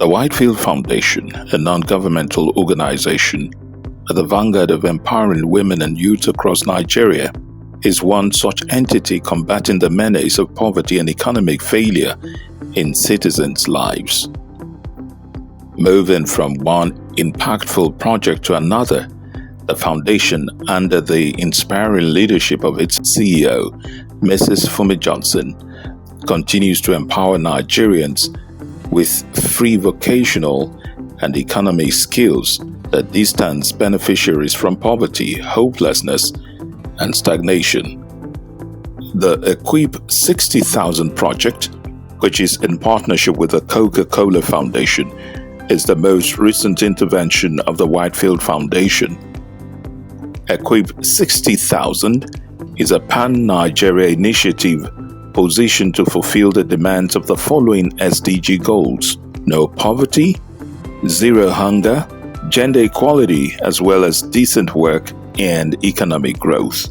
The Whitefield Foundation, a non-governmental organization at the vanguard of empowering women and youth across Nigeria, is one such entity combating the menace of poverty and economic failure in citizens' lives. Moving from one impactful project to another, the foundation, under the inspiring leadership of its CEO, Mrs. Funmi Johnson, continues to empower Nigerians with free vocational and economic skills that distance beneficiaries from poverty, hopelessness, and stagnation. The E.Q.U.I.P 60,000 project, which is in partnership with the Coca-Cola Foundation, is the most recent intervention of the Whitefield Foundation. E.Q.U.I.P 60,000 is a pan-Nigeria initiative positioned to fulfill the demands of the following SDG goals: no poverty, zero hunger, gender equality, as well as decent work and economic growth.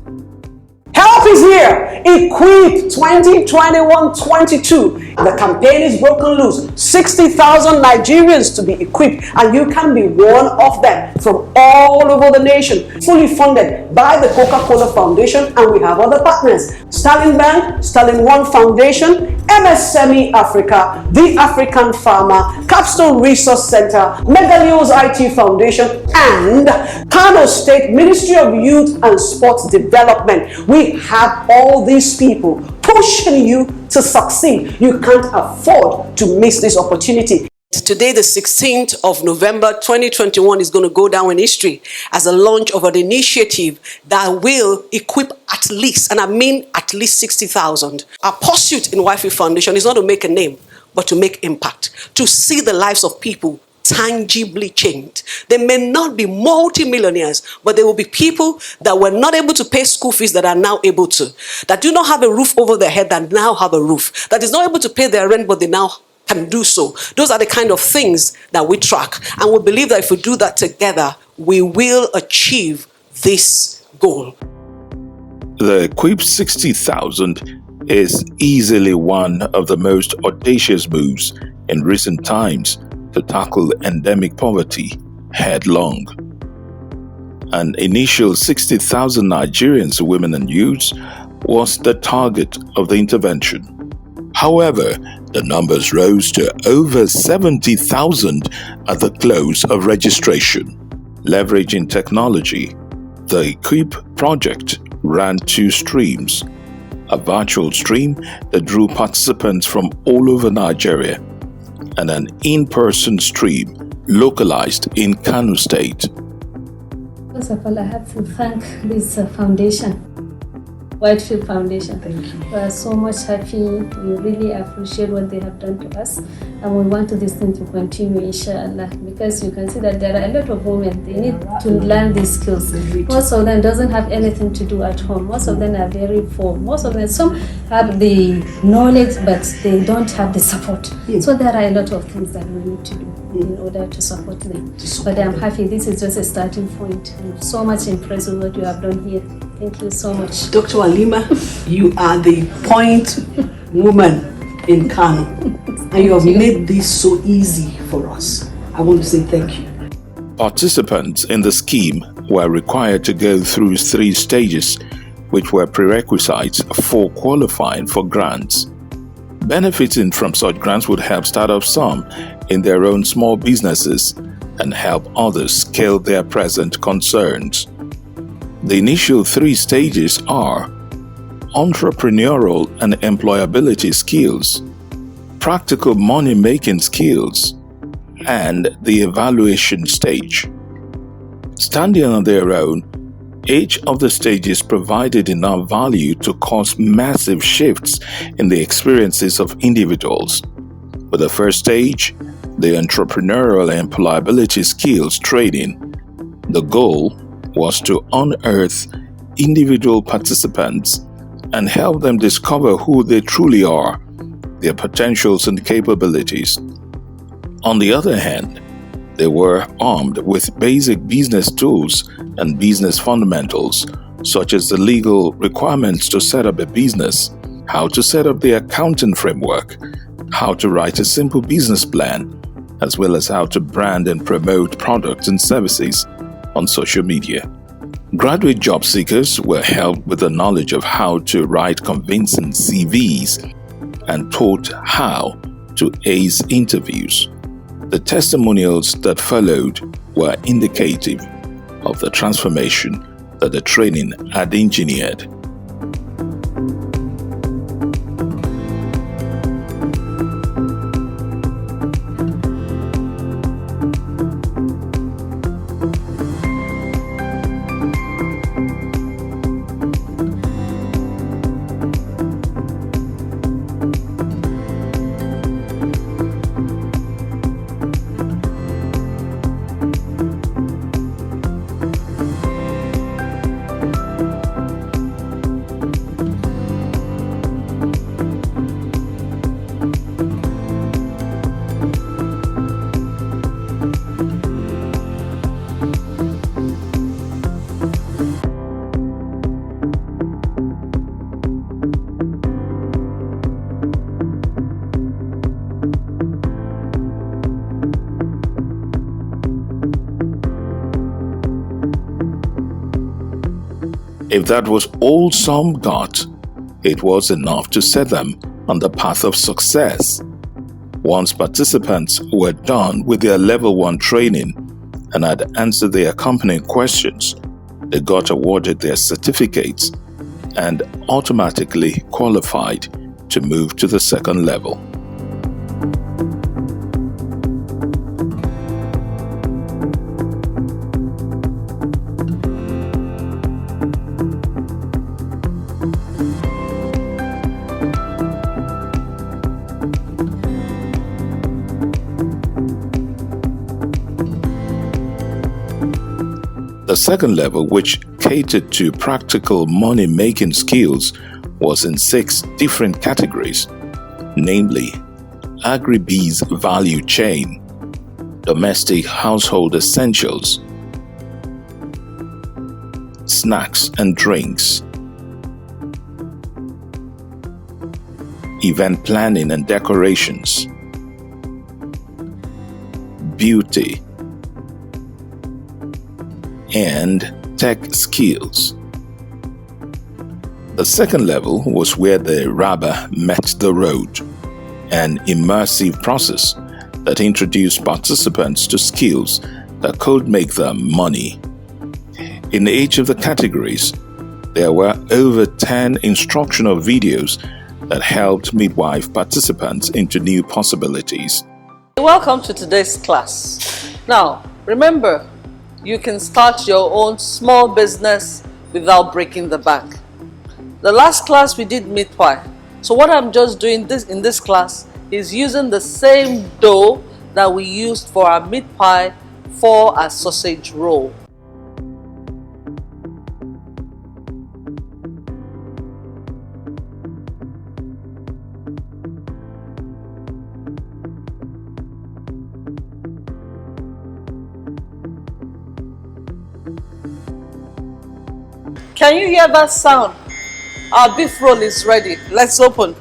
Help is here! E.Q.U.I.P 2021-22. The campaign is broken loose. 60,000 Nigerians to be equipped, and you can be one of them from all over the nation. Fully funded by the Coca-Cola Foundation, and we have other partners: Sterling Bank, Sterling One Foundation, MSME Africa, The African Farmer, Capstone Resource Center, Megalios IT Foundation, and Kano State Ministry of Youth and Sports Development. We have all these people pushing you to succeed. You can't afford to miss this opportunity. Today, the 16th of November 2021, is going to go down in history as a launch of an initiative that will equip at least, and I mean at least 60,000. Our pursuit in Whitefield Foundation is not to make a name, but to make impact, to see the lives of people tangibly changed. They may not be multi-millionaires, but they will be people that were not able to pay school fees that are now able to, that do not have a roof over their head that now have a roof, that is not able to pay their rent but they now can do so. Those are the kind of things that we track, and we believe that if we do that together, we will achieve this goal. The E.Q.U.I.P 60,000 is easily one of the most audacious moves in recent times to tackle endemic poverty headlong. An initial 60,000 Nigerians, women and youths, was the target of the intervention. However, the numbers rose to over 70,000 at the close of registration. Leveraging technology, the E.Q.U.I.P project ran two streams: a virtual stream that drew participants from all over Nigeria, and an in-person stream localized in Kano State. First of all, I have to thank this foundation, Whitefield Foundation. Thank you. We are so much happy. We really appreciate what they have done to us, and we want this thing to continue, inshallah, because you can see that there are a lot of women, they need to learn these skills. Most of them doesn't have anything to do at home. Most of them are very poor. Most of them, some have the knowledge, but they don't have the support. So there are a lot of things that we need to do in order to support them. But I'm happy this is just a starting point. I'm so much impressed with what you have done here. Thank you so much. Dr. Alima, you are the point woman in Kano, and you have made this so easy for us. I want to say thank you. Participants in the scheme were required to go through 3 stages, which were prerequisites for qualifying for grants. Benefiting from such grants would help start up some in their own small businesses and help others scale their present concerns. The initial 3 stages are entrepreneurial and employability skills, practical money-making skills, and the evaluation stage. Standing on their own, each of the stages provided enough value to cause massive shifts in the experiences of individuals. For the first stage, the entrepreneurial and employability skills training, the goal was to unearth individual participants and help them discover who they truly are, their potentials and capabilities. On the other hand, they were armed with basic business tools and business fundamentals, such as the legal requirements to set up a business, how to set up the accounting framework, how to write a simple business plan, as well as how to brand and promote products and services on social media. Graduate job seekers were helped with the knowledge of how to write convincing CVs and taught how to ace interviews. The testimonials that followed were indicative of the transformation that the training had engineered. If that was all some got, it was enough to set them on the path of success. Once participants were done with their level 1 training and had answered the accompanying questions, they got awarded their certificates and automatically qualified to move to the second level. The second level, which catered to practical money-making skills, was in 6 different categories, namely Agri-Bees value chain, domestic household essentials, snacks and drinks, event planning and decorations, beauty, and tech skills. The second level was where the rubber met the road, an immersive process that introduced participants to skills that could make them money. In each of the categories, there were over 10 instructional videos that helped midwife participants into new possibilities. Welcome to today's class. Now, remember, you can start your own small business without breaking the bank. The last class we did meat pie. So what I'm just doing in this class is using the same dough that we used for our meat pie for our sausage roll. Can you hear that sound? Our beef roll is ready. Let's open.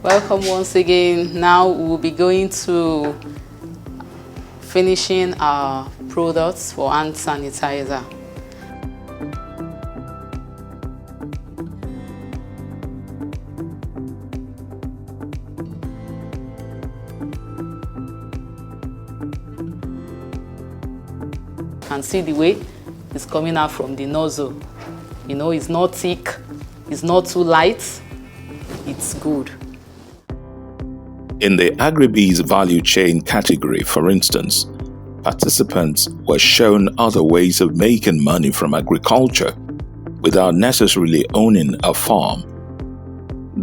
Welcome once again. Now we'll be going to finishing our products for hand sanitizer. And see the way it's coming out from the nozzle. You know, it's not thick, it's not too light, it's good. In the Agri-Bees value chain category, for instance, participants were shown other ways of making money from agriculture without necessarily owning a farm.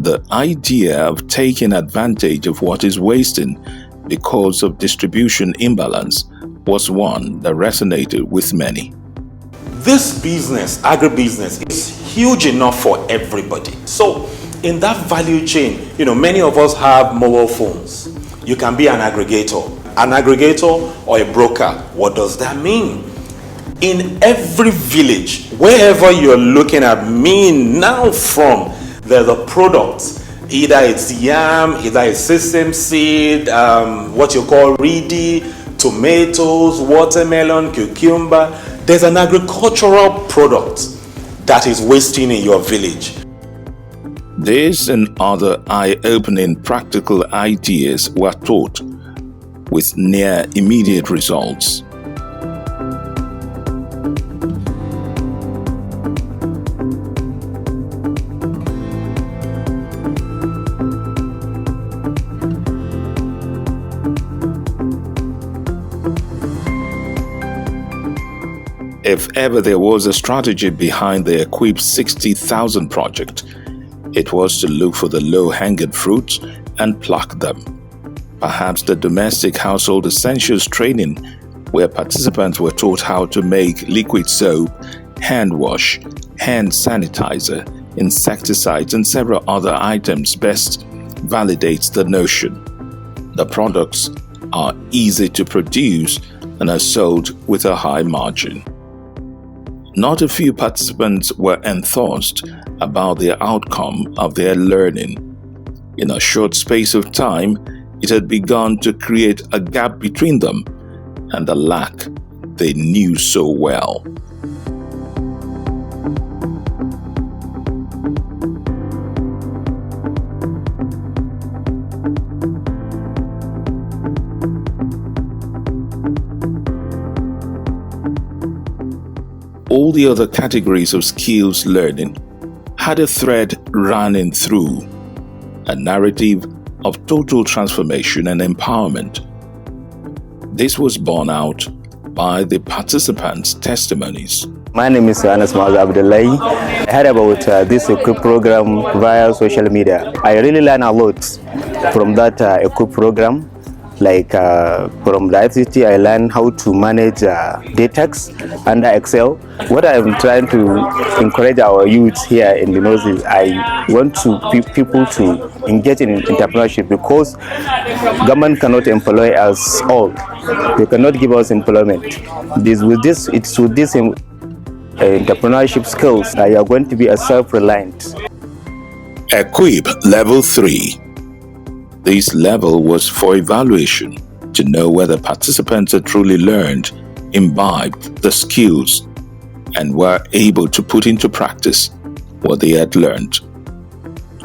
The idea of taking advantage of what is wasting because of distribution imbalance was one that resonated with many. This business, agribusiness, is huge enough for everybody. So in that value chain, many of us have mobile phones. You can be an aggregator. an aggregator or a broker. What does that mean? In every village, wherever you're looking at me now from, there's a product. Either it's yam, either it's sesame seed, what you call reedy, tomatoes, watermelon, cucumber. There's an agricultural product that is wasting in your village. This and other eye-opening practical ideas were taught with near immediate results. If ever there was a strategy behind the E.Q.U.I.P 60,000 project, it was to look for the low-hanging fruits and pluck them. Perhaps the domestic household essentials training, where participants were taught how to make liquid soap, hand wash, hand sanitizer, insecticides, and several other items best validates the notion. The products are easy to produce and are sold with a high margin. Not a few participants were enthused about the outcome of their learning. In a short space of time, it had begun to create a gap between them and the lack they knew so well. All the other categories of skills learning had a thread running through, a narrative of total transformation and empowerment. This was borne out by the participants' testimonies. My name is Anas Abdullahi. I heard about this E.Q.U.I.P program via social media. I really learned a lot from that E.Q.U.I.P program. Like from the ICT, I learned how to manage data under Excel. What I'm trying to encourage our youth here in the North is I want people to engage in entrepreneurship, because government cannot employ us all. They cannot give us employment. It's with this entrepreneurship skills that you are going to be a self-reliant. E.Q.U.I.P Level 3. This level was for evaluation to know whether participants had truly learned, imbibed the skills, and were able to put into practice what they had learned.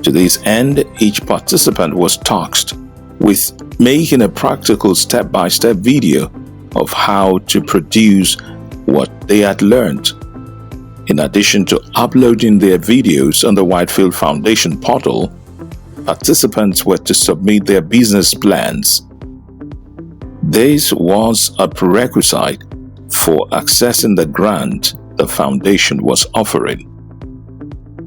To this end, each participant was tasked with making a practical step-by-step video of how to produce what they had learned. In addition to uploading their videos on the Whitefield Foundation portal, participants were to submit their business plans. This was a prerequisite for accessing the grant the foundation was offering.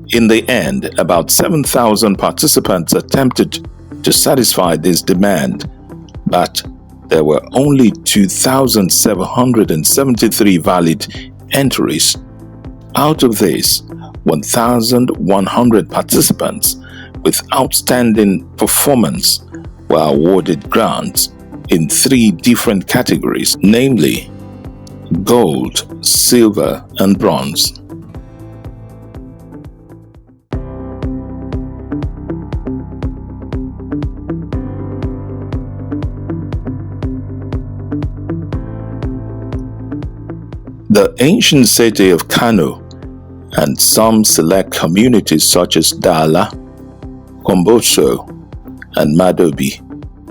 In the end, about 7,000 participants attempted to satisfy this demand, but there were only 2,773 valid entries. Out of this, 1,100 participants with outstanding performance were awarded grants in 3 different categories, namely gold, silver, and bronze. The ancient city of Kano and some select communities such as Dala, Komboso, and Madobi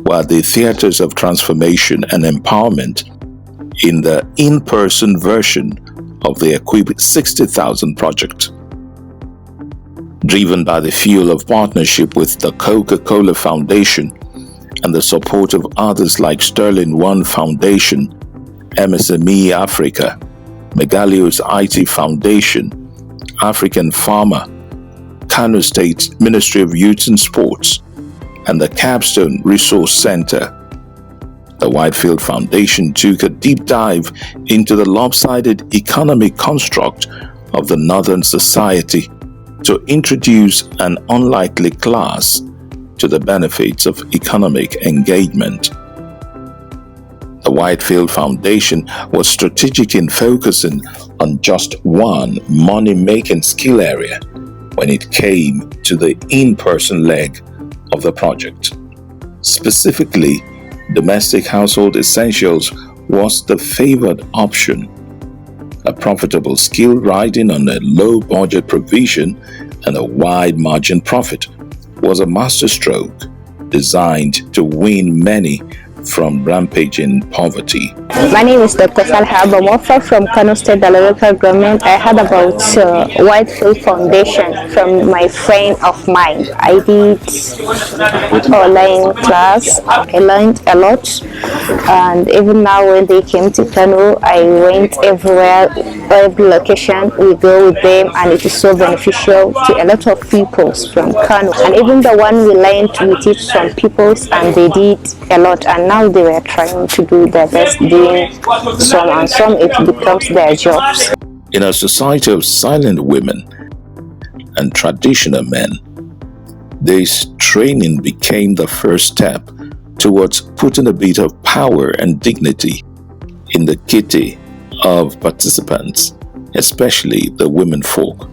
were the theaters of transformation and empowerment in the in-person version of the E.Q.U.I.P 60,000 project. Driven by the fuel of partnership with the Coca-Cola Foundation and the support of others like Sterling One Foundation, MSME Africa, Megalios IT Foundation, African Farmer, Kano State Ministry of Youth and Sports, and the Capstone Resource Center, the Whitefield Foundation took a deep dive into the lopsided economic construct of the Northern society to introduce an unlikely class to the benefits of economic engagement. The Whitefield Foundation was strategic in focusing on just one money-making skill area when it came to the in-person leg of the project. Specifically, domestic household essentials was the favored option. A profitable skill riding on a low-budget provision and a wide margin profit was a masterstroke designed to win many from rampaging poverty. My name is Dr. Salha Abamofa from Kano State Local Government. I heard about Whitefield Foundation from my friend of mine. I did online class. I learned a lot, and even now when they came to Kano, I went everywhere, every location we go with them, and it is so beneficial to a lot of people from Kano. And even the one we learned, we teach some people, and they did a lot, and now they were trying to do their best, doing some, and some it becomes their jobs. In a society of silent women and traditional men, this training became the first step towards putting a bit of power and dignity in the kitty of participants, especially the women folk.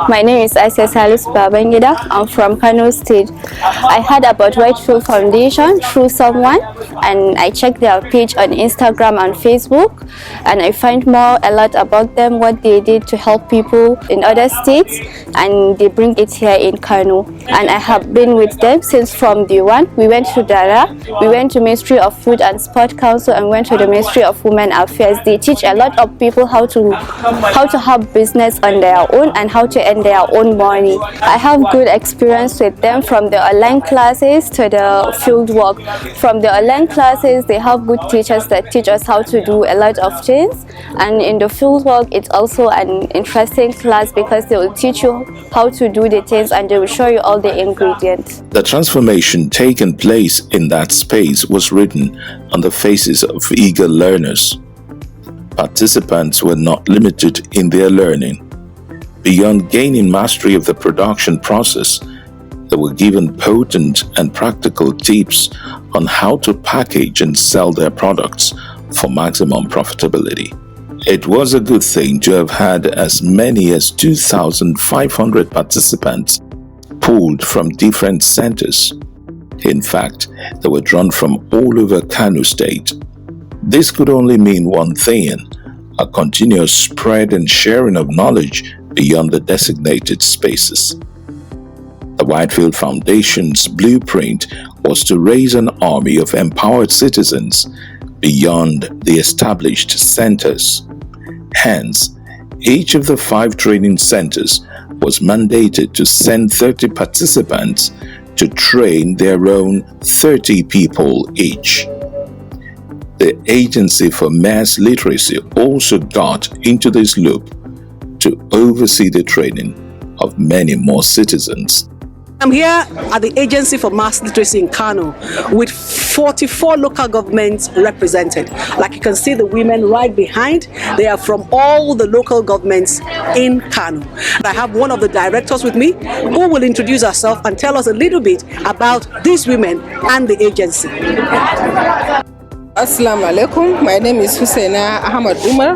My name is Aisha Salis Babangida. I'm from Kano State. I heard about Whitefield Foundation through someone, and I checked their page on Instagram and Facebook, and I find a lot about them, what they did to help people in other states, and they bring it here in Kano. And I have been with them since from day one. We went to Dara, we went to Ministry of Food and Sport Council, and went to the Ministry of Women Affairs. They teach a lot of people how to have business on their own and how to earn their own money. I have good experience with them, from the online classes to the field work. From the online classes, they have good teachers that teach us how to do a lot of things, and in the field work, it's also an interesting class because they will teach you how to do the things and they will show you all the ingredients. The transformation taking place in that space was written on the faces of eager learners. Participants were not limited in their learning. Beyond gaining mastery of the production process, they were given potent and practical tips on how to package and sell their products for maximum profitability. It was a good thing to have had as many as 2,500 participants pulled from different centers. In fact, they were drawn from all over Kano State. This could only mean one thing: a continuous spread and sharing of knowledge beyond the designated spaces. The Whitefield Foundation's blueprint was to raise an army of empowered citizens beyond the established centers. Hence, each of the 5 training centers was mandated to send 30 participants to train their own 30 people each. The Agency for Mass Literacy also got into this loop to oversee the training of many more citizens. I'm here at the Agency for Mass Literacy in Kano with 44 local governments represented. Like you can see the women right behind, they are from all the local governments in Kano. And I have one of the directors with me who will introduce herself and tell us a little bit about these women and the agency. Assalamu alaikum. My name is Husseina Ahmad Umar,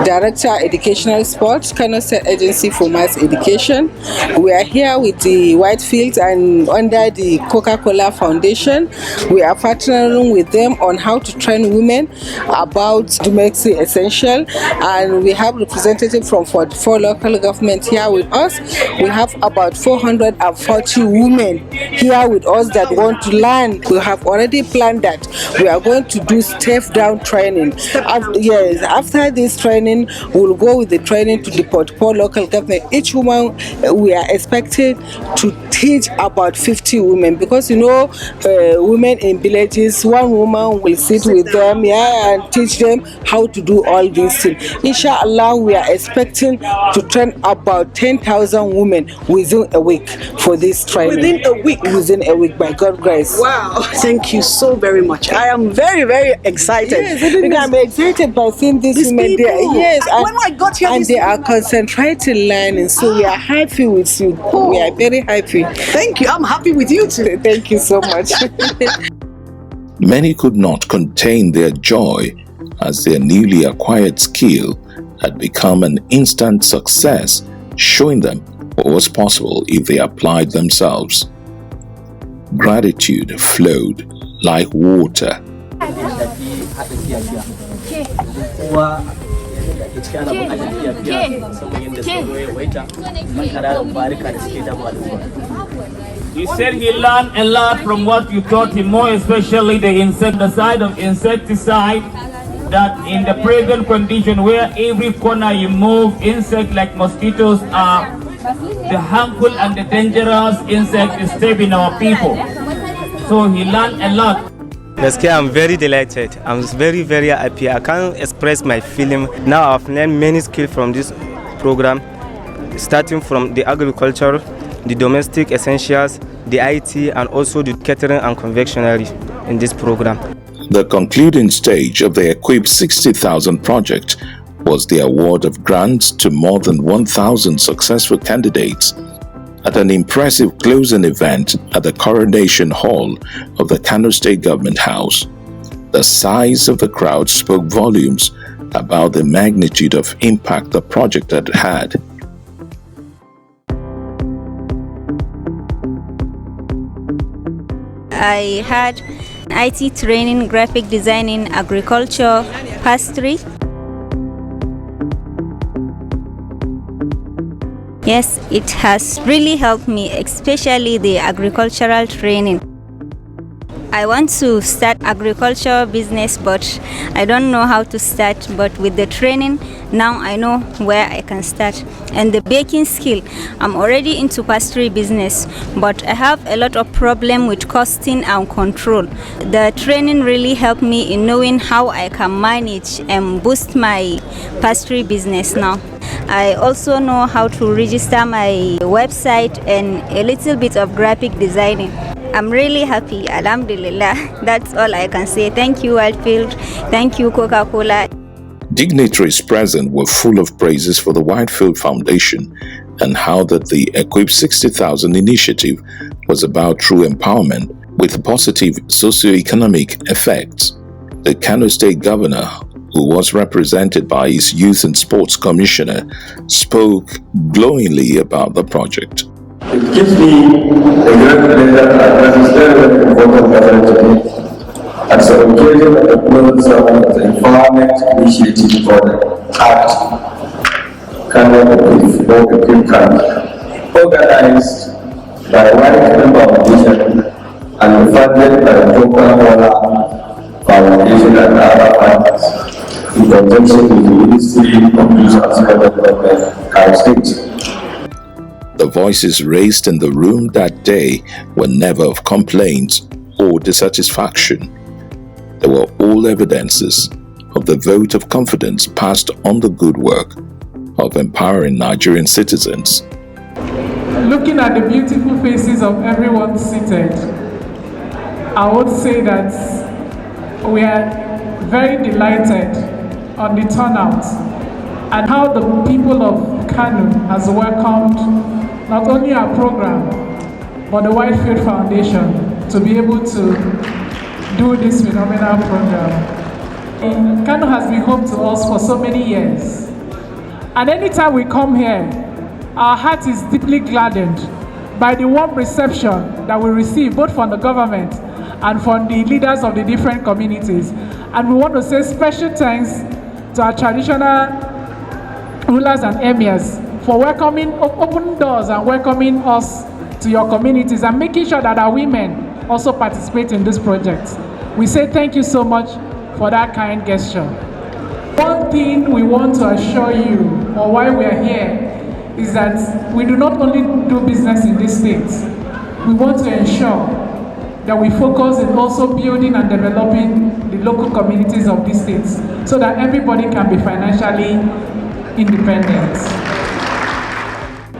Director Educational Sports, Kano State Agency for Mass Education. We are here with the Whitefield and under the Coca-Cola Foundation. We are partnering with them on how to train women about domestic essential, and we have representatives from 44 local governments here with us. We have about 440 women here with us that want to learn. We have already planned that we are going to do step down training. After this training, we'll go with the training to the 44 local government. Each woman, we are expected to teach about 50 women, because women in villages, one woman will sit with them and teach them how to do all these things. Inshallah, we are expecting to train about 10,000 women within a week for this training. Within a week? Within a week, by God's grace. Wow, thank you so very much. I am very, very excited. Yes, I'm excited by seeing these women there. Yes, when I got here, and they are concentrating learning, so we are happy with you. We are very happy. Thank you. I'm happy with you too. Thank you so much. Many could not contain their joy as their newly acquired skill had become an instant success, showing them what was possible if they applied themselves. Gratitude flowed like water. He said he learned a lot from what you taught him, more especially the side of insecticide, that in the present condition where every corner you move, insects like mosquitoes are the harmful and the dangerous insect disturbing our people. So he learned a lot. I'm very delighted. I'm very, very happy. I can't express my feeling. Now I've learned many skills from this program, starting from the agriculture, the domestic essentials, the IT, and also the catering and confectionery in this program. The concluding stage of the E.Q.U.I.P 60,000 project was the award of grants to more than 1,000 successful candidates at an impressive closing event at the Coronation Hall of the Kano State Government House. The size of the crowd spoke volumes about the magnitude of impact the project had had. I had IT training, graphic designing, agriculture, pastry. Yes, it has really helped me, especially the agricultural training. I want to start agriculture business, but I don't know how to start. But with the training, now I know where I can start. And the baking skill, I'm already into pastry business, but I have a lot of problem with costing and control. The training really helped me in knowing how I can manage and boost my pastry business now. I also know how to register my website and a little bit of graphic designing. I'm really happy, alhamdulillah. That's all I can say. Thank you, Whitefield. Thank you, Coca-Cola. Dignitaries present were full of praises for the Whitefield Foundation and how that the E.Q.U.I.P 60,000 initiative was about true empowerment with positive socio-economic effects. The Kano State Governor, who was represented by his Youth and Sports Commissioner, spoke glowingly about the project. It gives me a great pleasure that is very important to me. As an occasion of the global summit of the Environment Initiative for the ACT, Kano E.Q.U.I.P, organized by Whitefield Foundation and funded by the Coca-Cola Foundation and other partners in conjunction with the Ministry of Youth and Sport Development, Kano State. The voices raised in the room that day were never of complaints or dissatisfaction. They were all evidences of the vote of confidence passed on the good work of empowering Nigerian citizens. Looking at the beautiful faces of everyone seated, I would say that we are very delighted on the turnout and how the people of Kano has welcomed not only our program, but the Whitefield Foundation to be able to do this phenomenal program. Kano has been home to us for so many years. And anytime we come here, our heart is deeply gladdened by the warm reception that we receive both from the government and from the leaders of the different communities. And we want to say special thanks to our traditional rulers and emirs for welcoming, opening doors and welcoming us to your communities and making sure that our women also participate in this project. We say thank you so much for that kind gesture. One thing we want to assure you, or why we are here, is that we do not only do business in this state. We want to ensure that we focus in also building and developing the local communities of these states so that everybody can be financially independent.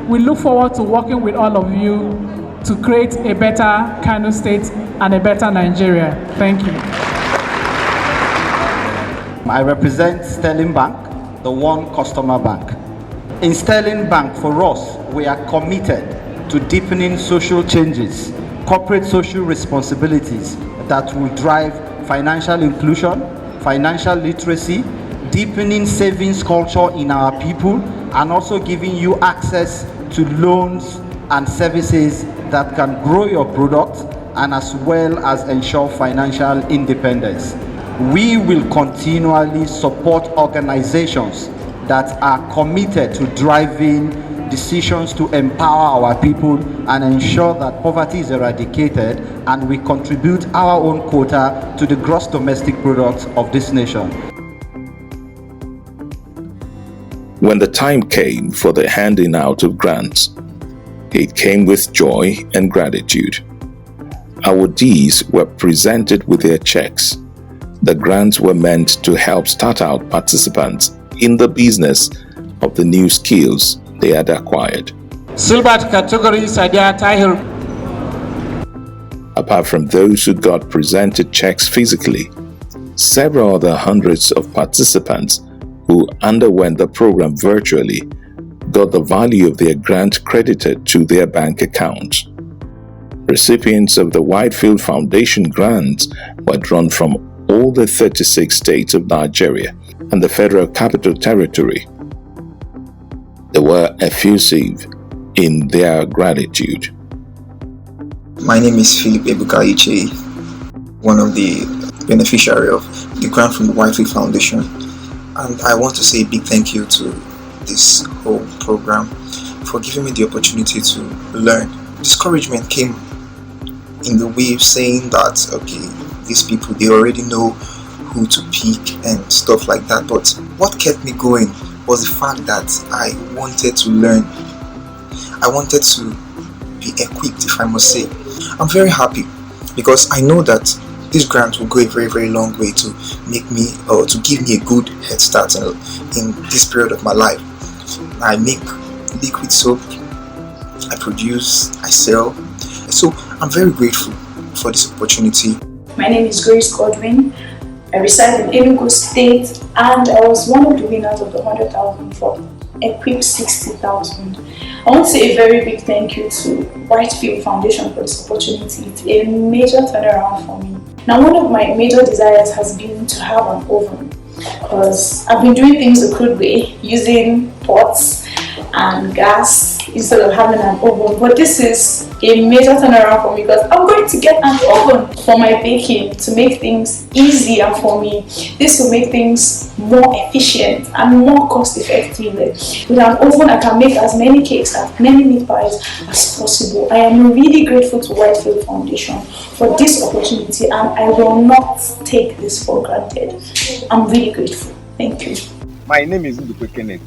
We look forward to working with all of you to create a better Kano State and a better Nigeria. Thank you. I represent Sterling Bank, the one customer bank. In Sterling Bank, for us, we are committed to deepening social changes, corporate social responsibilities that will drive financial inclusion, financial literacy, deepening savings culture in our people, and also giving you access to loans and services that can grow your product and as well as ensure financial independence. We will continually support organizations that are committed to driving decisions to empower our people and ensure that poverty is eradicated, and we contribute our own quota to the gross domestic product of this nation. When the time came for the handing out of grants, it came with joy and gratitude. Awardees were presented with their checks. The grants were meant to help start out participants in the business of the new skills they had acquired. Silver categories are there, Tahir. Apart from those who got presented checks physically, several other hundreds of participants who underwent the program virtually got the value of their grant credited to their bank accounts. Recipients of the Whitefield Foundation grants were drawn from all the 36 states of Nigeria and the Federal Capital Territory. They were effusive in their gratitude. My name is Philip Ebuka, one of the beneficiary of the grant from the E.Q.U.I.P Foundation, and I want to say a big thank you to this whole program for giving me the opportunity to learn. Discouragement came in the way of saying that, okay, these people, they already know who to pick and stuff like that, but what kept me going was the fact that I wanted to learn. I wanted to be equipped, if I must say. I'm very happy because I know that this grant will go a very, very long way to make me, or to give me a good head start in this period of my life. I make liquid soap, I produce, I sell. So I'm very grateful for this opportunity. My name is Grace Godwin. I reside in Enugu State, and I was one of the winners of the 100,000 for E.Q.U.I.P 60,000. I want to say a very big thank you to Whitefield Foundation for this opportunity. It's a major turnaround for me. Now, one of my major desires has been to have an oven, because I've been doing things the crude way, using pots and gas instead of having an oven. But this is a major turnaround for me because I'm going to get an oven for my baking to make things easier for me. This will make things more efficient and more cost effective. With an oven, I can make as many cakes, as many meat pies as possible. I am really grateful to Whitefield Foundation for this opportunity, and I will not take this for granted. I'm really grateful. Thank you. My name is Ndukwe Kenneth.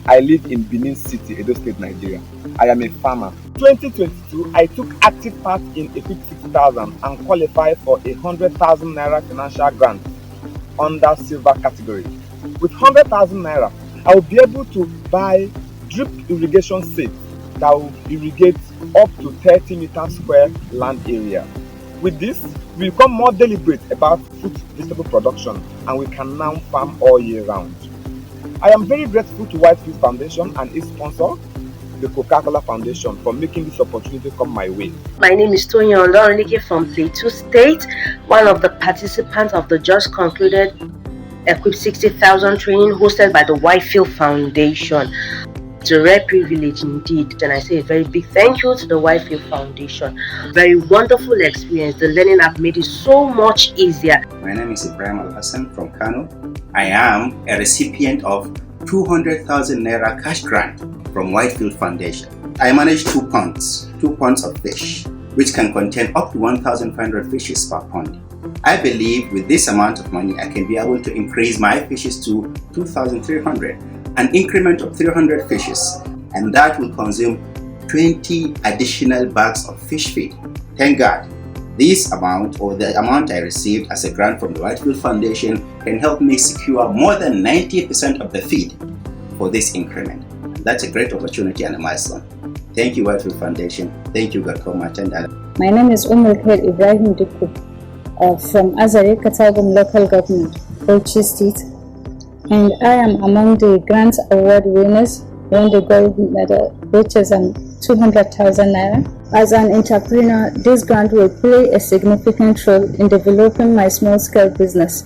I live in Benin City, Edo State, Nigeria. I am a farmer. 2022, I took active part in E.Q.U.I.P 60,000 and qualified for a 100,000 naira financial grant under silver category. With 100,000 naira, I will be able to buy drip irrigation sets that will irrigate up to 30 meters square land area. With this, we become more deliberate about fruit vegetable production, and we can now farm all year round. I am very grateful to Whitefield Foundation and its sponsor, the Coca-Cola Foundation, for making this opportunity come my way. My name is Tonya Olorunike from Plateau State, one of the participants of the just concluded E.Q.U.I.P 60,000 training hosted by the Whitefield Foundation. It's a rare privilege indeed, and I say a very big thank you to the Whitefield Foundation. Very wonderful experience. The learning I've made it so much easier. My name is Ibrahim Al-Hassan from Kano. I am a recipient of 200,000 naira cash grant from Whitefield Foundation. I manage 2 ponds of fish, which can contain up to 1,500 fishes per pond. I believe with this amount of money, I can be able to increase my fishes to 2,300, an increment of 300 fishes, and that will consume 20 additional bags of fish feed. Thank God. This amount, or the amount I received as a grant from the Whitefield Foundation, can help me secure more than 90% of the feed for this increment. That's a great opportunity and a milestone. Thank you, Whitefield Foundation. Thank you, Garkoma Tandala. My name is Khair Ibrahim Dikku from Azare Katagum Local Government, Quench State, and I am among the grant award winners won the gold medal, which is 200,000 naira. As an entrepreneur, this grant will play a significant role in developing my small-scale business.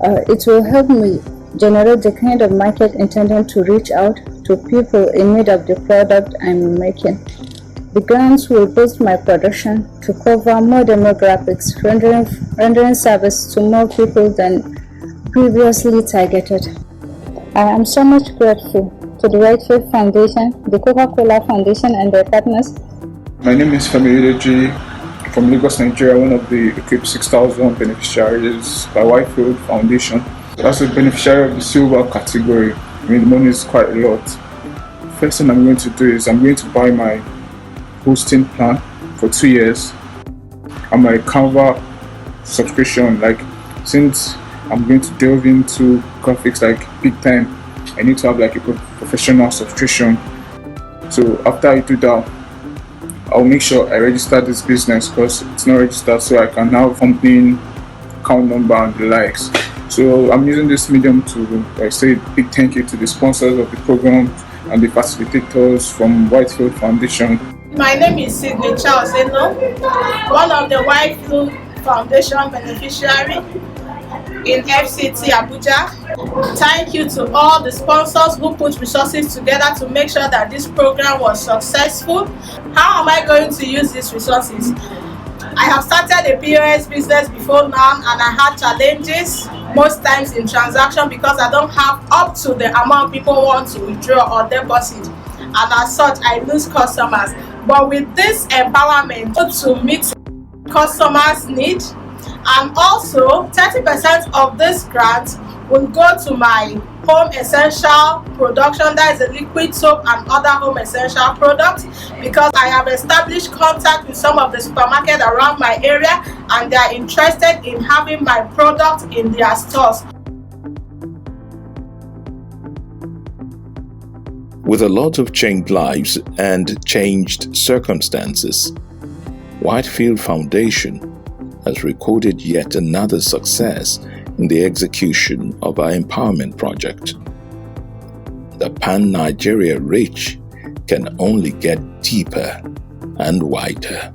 It will help me generate the kind of market intended to reach out to people in need of the product I'm making. The grants will boost my production to cover more demographics, rendering service to more people than previously targeted. I am so much grateful to the Whitefield Foundation, the Coca-Cola Foundation and their partners. My name is Femi Udeji from Lagos, Nigeria, one of the E.Q.U.I.P 6,000 beneficiaries by Whitefield Foundation. As a beneficiary of the silver category, the money is quite a lot. First thing I'm going to do is I'm going to buy my hosting plan for 2 years and my Canva subscription. Since I'm going to delve into graphics big time, I need to have a professional subscription. So after I do that, I'll make sure I register this business because it's not registered, so I can have company account number and the likes. So I'm using this medium to say big thank you to the sponsors of the program and the facilitators from Whitefield Foundation. My name is Sydney Charles Eno, one of the Whitefield Foundation beneficiary in FCT Abuja. Thank you to all the sponsors who put resources together to make sure that this program was successful. How am I going to use these resources? I have started a POS business before now and I had challenges most times in transaction because I don't have up to the amount people want to withdraw or deposit, and as such I lose customers. But with this empowerment to meet customers' need, and also 30% of this grant will go to my home essential production, that is the liquid soap and other home essential products, because I have established contact with some of the supermarkets around my area and they are interested in having my product in their stores. With a lot of changed lives and changed circumstances, Whitefield Foundation has recorded yet another success in the execution of our empowerment project. The Pan-Nigeria reach can only get deeper and wider.